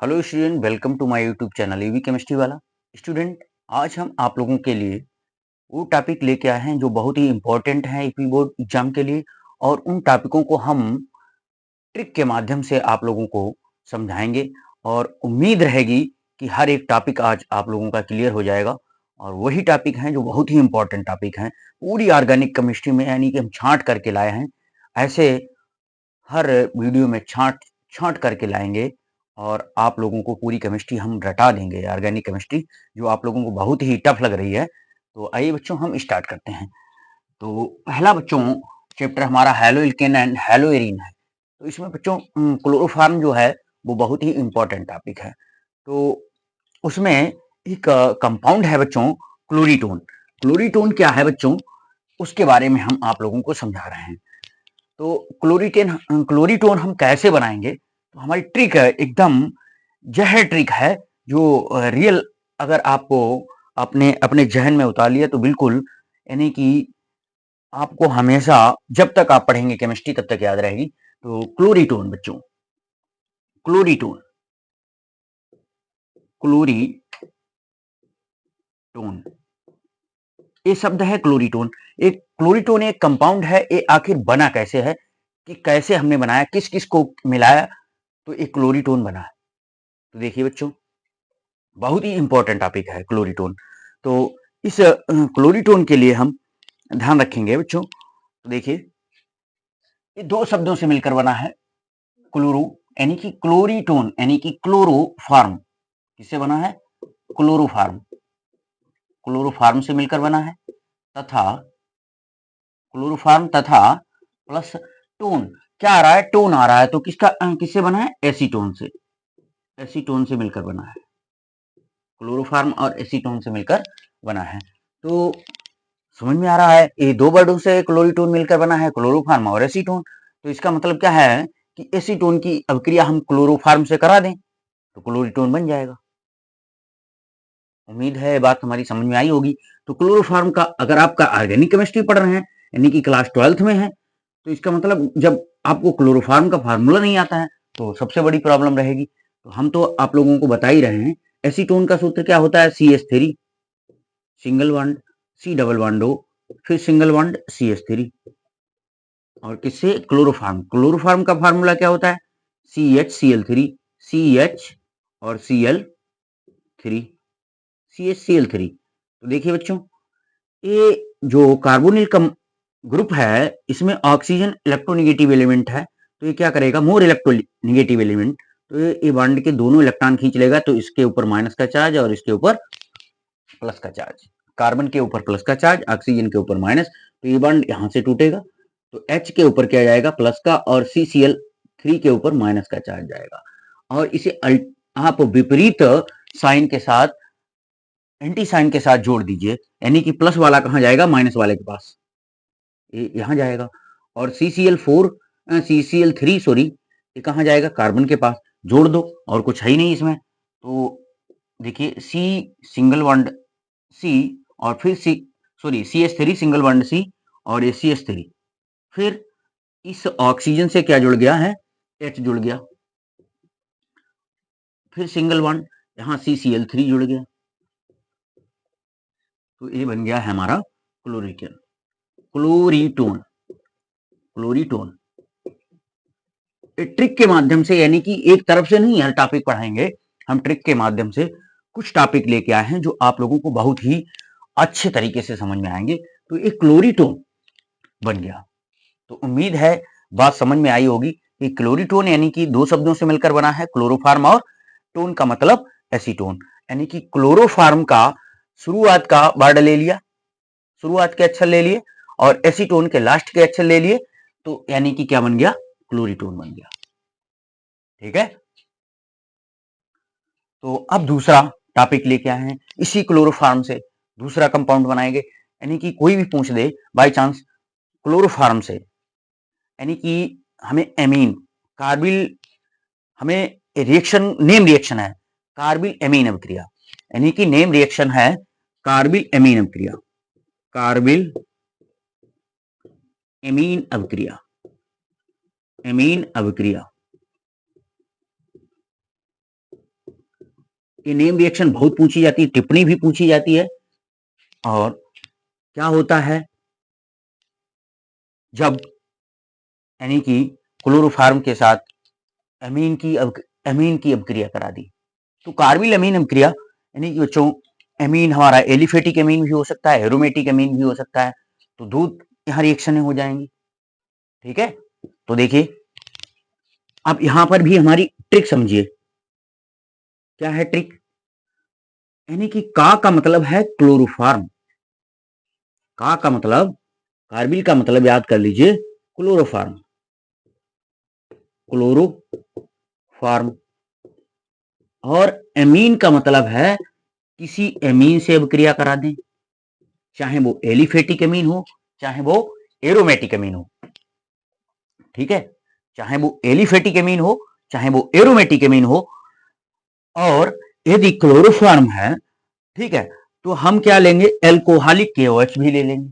Hello student, welcome to my YouTube channel EV chemistry वाला। Student, आज हम आप लोगों के लिए वो टॉपिक लेके आए हैं जो बहुत ही इंपॉर्टेंट है ईपी बोर्ड एग्जाम के लिए। और उन टॉपिकों को हम ट्रिक के माध्यम से आप लोगों को समझाएंगे और उम्मीद रहेगी कि हर एक टॉपिक आज आप लोगों का क्लियर हो जाएगा। और वही टॉपिक हैं जो बहुत ही इंपॉर्टेंट टॉपिक हैं पूरी ऑर्गेनिक केमिस्ट्री में, यानी कि हम छांट करके लाए हैं। ऐसे हर वीडियो में छांट छांट करके लाएंगे और आप लोगों को पूरी केमिस्ट्री हम रटा देंगे, ऑर्गेनिक केमिस्ट्री जो आप लोगों को बहुत ही टफ लग रही है। तो आइए बच्चों, हम स्टार्ट करते हैं। तो पहला बच्चों चैप्टर हमारा halo alkane and hello arene है। तो इसमें बच्चों क्लोरोफॉर्म जो है वो बहुत ही इंपॉर्टेंट टॉपिक है। तो उसमें एक कंपाउंड है बच्चों, क्लोरीटोन। क्लोरीटोन क्या है बच्चों, उसके बारे में हम आप लोगों को समझा रहे हैं। तो क्लोरीटोन हम कैसे बनाएंगे, तो हमारी ट्रिक है एकदम जहर ट्रिक है जो रियल, अगर आपको अपने अपने जहन में उतार लिया तो बिल्कुल, यानी कि आपको हमेशा जब तक आप पढ़ेंगे केमिस्ट्री तब तक याद रहेगी। तो क्लोरीटोन बच्चों, क्लोरीटोन क्लोरीटोन ये शब्द है क्लोरीटोन। एक क्लोरीटोन एक कंपाउंड है, ये आखिर बना कैसे है, कि कैसे हमने बनाया, किस किस को मिलाया तो एक क्लोरीटोन बना है। तो देखिए बच्चों, बहुत ही इंपॉर्टेंट टॉपिक है क्लोरीटोन। तो इस क्लोरीटोन के लिए हम ध्यान रखेंगे बच्चों। तो देखिए, ये दो शब्दों से मिलकर बना है। क्लोरो यानी कि क्लोरीटोन, यानी कि क्लोरोफार्म किससे बना है, क्लोरोफार्म, क्लोरोफार्म से मिलकर बना है। तथा क्लोरोफार्म तथा प्लस टोन, क्या आ रहा है, टोन आ रहा है। तो किससे बना है, एसीटोन से, एसीटोन से मिलकर बना है। क्लोरोफार्म और एसीटोन से मिलकर बना है। तो समझ में आ रहा है, ये दो वर्डों से क्लोरीटोन मिलकर बना है, क्लोरोफार्म और एसीटोन। तो इसका मतलब क्या है कि एसीटोन की अभिक्रिया हम क्लोरोफार्म से करा दें तो क्लोरीटोन बन जाएगा। उम्मीद है बात हमारी समझ में आई होगी। तो क्लोरोफार्म का, अगर आपका ऑर्गेनिक केमिस्ट्री पढ़ रहे हैं यानी कि क्लास 12th में है, तो इसका मतलब जब आपको क्लोरोफार्म का फार्मूला नहीं आता है तो सबसे बड़ी प्रॉब्लम रहेगी। तो हम तो आप लोगों को बता ही रहे हैं। एसीटोन का सूत्र क्या होता है, CH3 single bond C double bond O, फिर सिंगल बॉन्ड CH3। और किससे, क्लोरोफार्म, क्लोरोफार्म का फार्मूला क्या होता है, CHCl3, CH और Cl3, CHCl3। तो देखिए बच्चों, ये जो कार्बोनिल का ग्रुप है, इसमें ऑक्सीजन इलेक्ट्रोनेगेटिव एलिमेंट है। तो ये क्या करेगा, मोर इलेक्ट्रोनेगेटिव एलिमेंट, तो ये बॉन्ड के दोनों इलेक्ट्रॉन खींच लेगा। तो इसके ऊपर माइनस का चार्ज और इसके ऊपर प्लस का चार्ज, कार्बन के ऊपर प्लस का चार्ज, ऑक्सीजन के ऊपर माइनस। तो ये बॉन्ड यहां से टूटेगा, तो H के ऊपर क्या जाएगा, प्लस का, और CCl3 के ऊपर माइनस का चार्ज जाएगा। और इसे आप विपरीत साइन के साथ, एंटी साइन के साथ जोड़ दीजिए, यानी कि प्लस वाला कहां जाएगा, माइनस वाले के पास, ये यहां जाएगा। और CCl3 सॉरी, ये कहां जाएगा, कार्बन के पास। जोड़ दो, और कुछ है ही नहीं इसमें। तो देखिए, C सिंगल बॉन्ड C, और फिर CH3 सिंगल बॉन्ड C, और ये CH3। फिर इस ऑक्सीजन से क्या जुड़ गया है, H जुड़ गया, फिर सिंगल बॉन्ड, यहाँ CCl3 जुड़ गया। तो ये बन गया है हमारा क्लोरीटोन, क्लोरीटोन, क्लोरीटोन। ट्रिक के माध्यम से, यानी कि एक तरफ से नहीं हर टॉपिक पढ़ाएंगे, हम ट्रिक के माध्यम से कुछ टॉपिक लेके आए हैं जो आप लोगों को बहुत ही अच्छे तरीके से समझ में आएंगे। तो एक क्लोरीटोन बन गया। तो उम्मीद है बात समझ में आई होगी कि क्लोरीटोन यानी कि दो शब्दों से मिलकर बना है, क्लोरोफार्म और टोन का मतलब एसीटोन। यानी कि क्लोरोफार्म का शुरुआत का वर्ड ले लिया, शुरुआत के अक्षर ले लिए, और एसीटोन के लास्ट के अक्षर ले लिए, तो यानी कि क्या बन गया, क्लोरीटोन बन गया। ठीक है। तो अब दूसरा टॉपिक लेके आए हैं, इसी क्लोरोफार्म से दूसरा कंपाउंड बनाएंगे। यानी कि कोई भी पूछ दे बाय चांस क्लोरोफार्म से, यानी कि हमें एमीन, कार्बिल, हमें रिएक्शन, नेम रिएक्शन है कार्बिल एमीन अभिक्रिया, यानी कि नेम रिएक्शन है कार्बिल एमीन अभिक्रिया, कार्बिल एमीन अभिक्रिया, एमीन अभिक्रिया। ये नेम रिएक्शन बहुत पूछी जाती है, टिप्पणी भी पूछी जाती है। और क्या होता है जब यानी कि क्लोरोफार्म के साथ एमीन की अभिक्रिया करा दी, तो कार्बिल अमीन अभिक्रिया यानी कि बच्चों एमीन हमारा एलिफेटिक एमीन भी हो सकता है, एरोमेटिक एमीन भी हो सकता है, तो दो यहाँ रिएक्शन हो जाएंगी। ठीक है, तो देखिए अब यहां पर भी हमारी ट्रिक समझिए। क्या है ट्रिक? यानी कि का मतलब है क्लोरोफार्म। का मतलब, कार्बिल का मतलब याद कर लीजिए क्लोरोफार्म, क्लोरोफार्म। और एमीन का मतलब है किसी एमीन से अभिक्रिया करा दें, चाहे वो एलिफेटिक एमीन हो, चाहे वो एरोमेटिक एमीन हो। ठीक है, चाहे वो एलिफेटिक एमीन हो, चाहे वो एरोमेटिक एमीन हो। और यदि क्लोरोफार्म है, ठीक है, तो हम क्या लेंगे, एल्कोहलिक KOH भी ले लेंगे।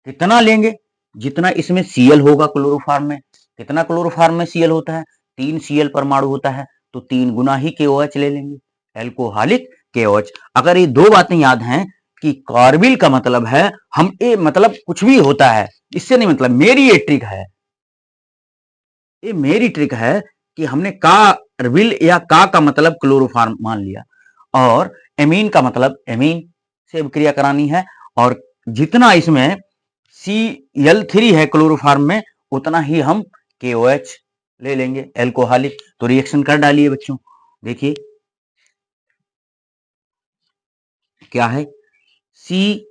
कितना लेंगे? जितना इसमें Cl होगा क्लोरोफार्म में। कितना क्लोरोफार्म में Cl होता है? 3 Cl परमाणु होता है, तो 3 गुना ही KOH ले लेंगे, एल्कोहलिक KOH। अगर ये दो बातें याद हैं कि कार्बिल का मतलब है हम ये मतलब कुछ भी होता है, इससे नहीं मतलब, मेरी ये ट्रिक है, ये मेरी ट्रिक है कि हमने कार्बिल या का मतलब क्लोरोफार्म मान लिया, और एमीन का मतलब एमीन से अभिक्रिया करानी है, और जितना इसमें Cl3 है क्लोरोफार्म में, उतना ही हम KOH ले लेंगे, एल्कोहलिक। तो रिएक्शन कर डालिए बच्चों। देखिए क्या है, सी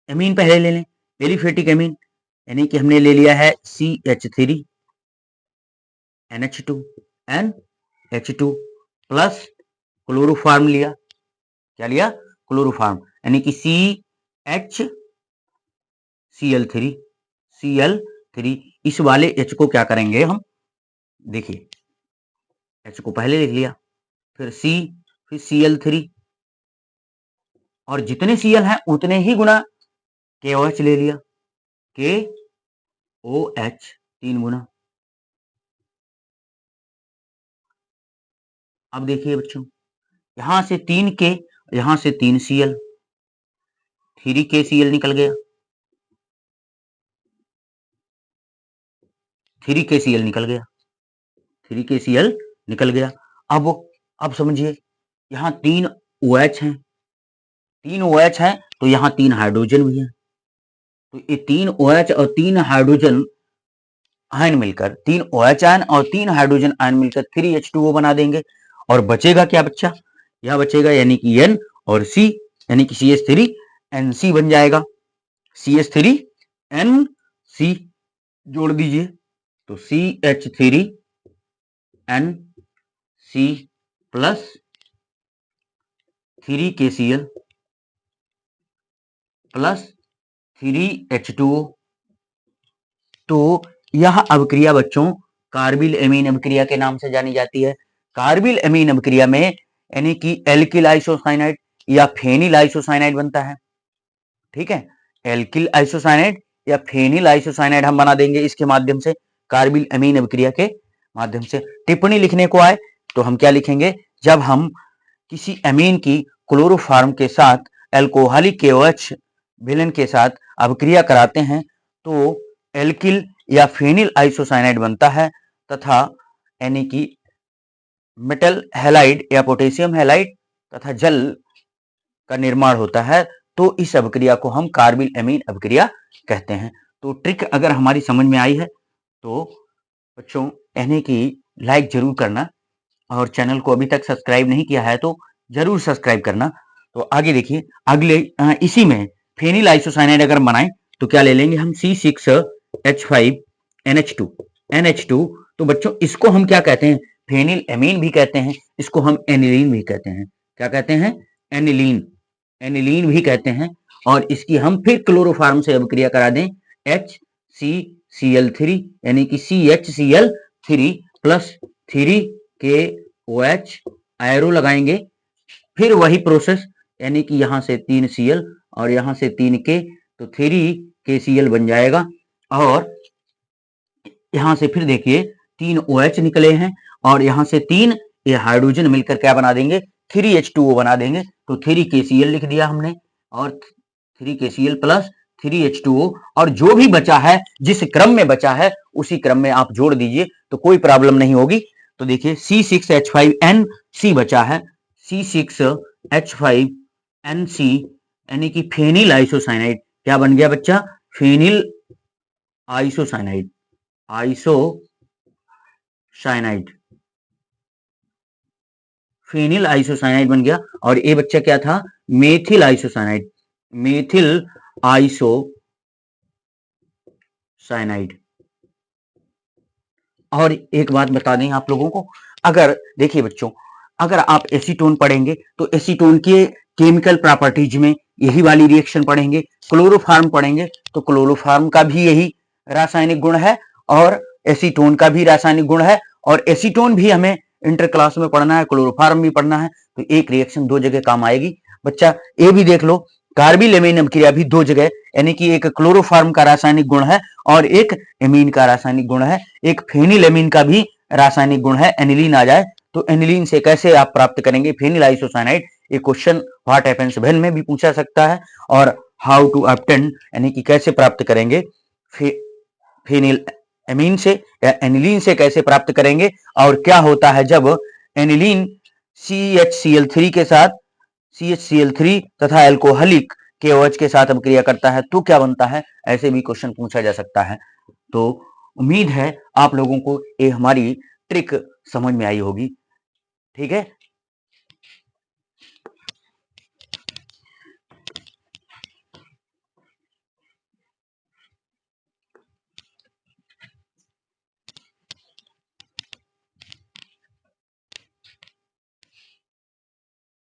एमीन पहले ले लें, एलिफेटिक एमीन, यानी कि हमने ले लिया है CH3 NH2 NH2 plus chloroform लिया। क्या लिया? क्लोरोफार्म, यानी कि Cl3 इस वाले H को क्या करेंगे हम, देखिए H को पहले लिख लिया, फिर C, फिर Cl3, और जितने Cl हैं उतने ही गुना KOH ले लिया, KOH 3 गुना। अब देखिए बच्चों, यहां से 3 K, यहां से 3 Cl, 3 KCl निकल गया, 3 KCl निकल गया, 3 KCl निकल गया। अब समझिए, यहाँ 3 OH हैं, 3 OH हैं, तो यहाँ 3 हाइड्रोजन भी हैं, तो ये 3 OH और 3 हाइड्रोजन आयन मिलकर, 3 OH आयन और 3 हाइड्रोजन आयन मिलकर 3H2O बना देंगे। और बचेगा क्या बच्चा? यह बचेगा यानी कि N और C, यानी कि CH3NC बन जाएगा, CH3NC जोड़ दीजिए, तो CH3NC plus 3 KCl plus 3H2O। तो यह अभिक्रिया बच्चों कार्बिल एमीन अभिक्रिया के नाम से जानी जाती है। कार्बिल एमीन अभिक्रिया में यानी कि एल्किल आइसोसाइनाइड या फेनिल आइसोसाइनाइड बनता है। ठीक है, एल्किल आइसोसाइनाइड या फेनिल आइसोसाइनाइड हम बना देंगे इसके माध्यम से, कार्बिल एमीन अभिक्रिया के माध्यम से। टिप्पणी लिखने को आए तो हम क्या लिखेंगे, जब हम किसी एमीन की क्लोरोफार्म के साथ एल्कोहलिक KOH विलेन के साथ अभिक्रिया कराते हैं तो एल्किल या फेनिल आइसोसाइनाइड बनता है, तथा यानी कि मेटल हैलाइड या पोटेशियम हैलाइड तथा जल का निर्माण होता है। तो इस अभिक्रिया को हम कार्बिल एमीन अभिक्रिया कहते हैं। तो ट्रिक अगर हमारी समझ में आई है तो बच्चों यानी कि लाइक जरूर करना, और चैनल को अभी तक सब्सक्राइब नहीं किया है तो जरूर सब्सक्राइब करना। तो आगे देखिए, अगले इसी में फेनिल आइसोसाइनाइड अगर बनाएं तो क्या ले लेंगे हम, C6H5NH2। तो बच्चों इसको हम क्या कहते हैं, फेनिल एमीन भी कहते हैं, इसको हम एनिलीन भी कहते हैं। क्या कहते हैं? एनिलीन, एनिलीन भी कहते हैं। और इसकी हम फिर क्लोरोफार्म से अभिक्रिया करा दें, HCCl3 यानी कि CHCl3 प्लस 3KOH एरो लगाएंगे, फिर वही प्रोसेस, यानी कि यहां से 3 Cl और यहां से 3 K, तो 3 KCl बन जाएगा। और यहां से फिर देखिए 3 OH निकले हैं, और यहां से 3 ये हाइड्रोजन मिलकर क्या बना देंगे, 3H2O बना देंगे। तो 3KCl लिख दिया हमने और 3KCl प्लस 3H2O, और जो भी बचा है जिस क्रम में बचा है उसी क्रम में आप जोड़ दीजिए तो कोई प्रॉब्लम नहीं होगी। तो देखिए C6H5NC बचा है, C6H5NC यानी कि फेनिल आइसोसाइनाइड। क्या बन गया बच्चा? Phenyl isocyanide, isocyanide, phenyl isocyanide बन गया। और ये बच्चा क्या था? Methyl isocyanide, methyl isocyanide. और एक बात बता दें आप लोगों को, अगर देखिए बच्चों, अगर आप एसीटोन पढ़ेंगे तो एसीटोन के केमिकल प्रॉपर्टीज में यही वाली रिएक्शन पढ़ेंगे। क्लोरोफॉर्म पढ़ेंगे तो क्लोरोफॉर्म का भी यही रासायनिक गुण है और एसीटोन का भी रासायनिक गुण है, और एसीटोन भी हमें इंटर क्लास में पढ़ना है, क्लोरोफॉर्म भी पढ़ना है। तो एक रिएक्शन दो जगह काम आएगी। बच्चा ये भी देख लो, कार्बिल एमीन अभिक्रिया भी दो जगह, यानी कि एक क्लोरोफॉर्म का रासायनिक गुण है और एक एमीन का रासायनिक गुण है। एक फेनिल एमीन का भी रासायनिक गुण है, एनिलीन आ जाए तो एनिलीन से कैसे आप प्राप्त करेंगे फेनिल आइसोसाइनाइड। ये क्वेश्चन व्हाट हैपेंस व्हेन में भी पूछा सकता है, और हाउ टू ऑब्टेन यानी कि कैसे प्राप्त करेंगे फेनिल एमीन से या एनिलीन से कैसे प्राप्त करेंगे, और क्या होता है जब एनिलीन CHCl3 के साथ CHCl3 तथा एल्कोहलिक KOH के साथ अभिक्रिया करता है तो क्या बनता है, ऐसे भी क्वेश्चन पूछा जा सकता है। तो उम्मीद है आप लोगों को ये हमारी ट्रिक समझ में आई होगी। ठीक है।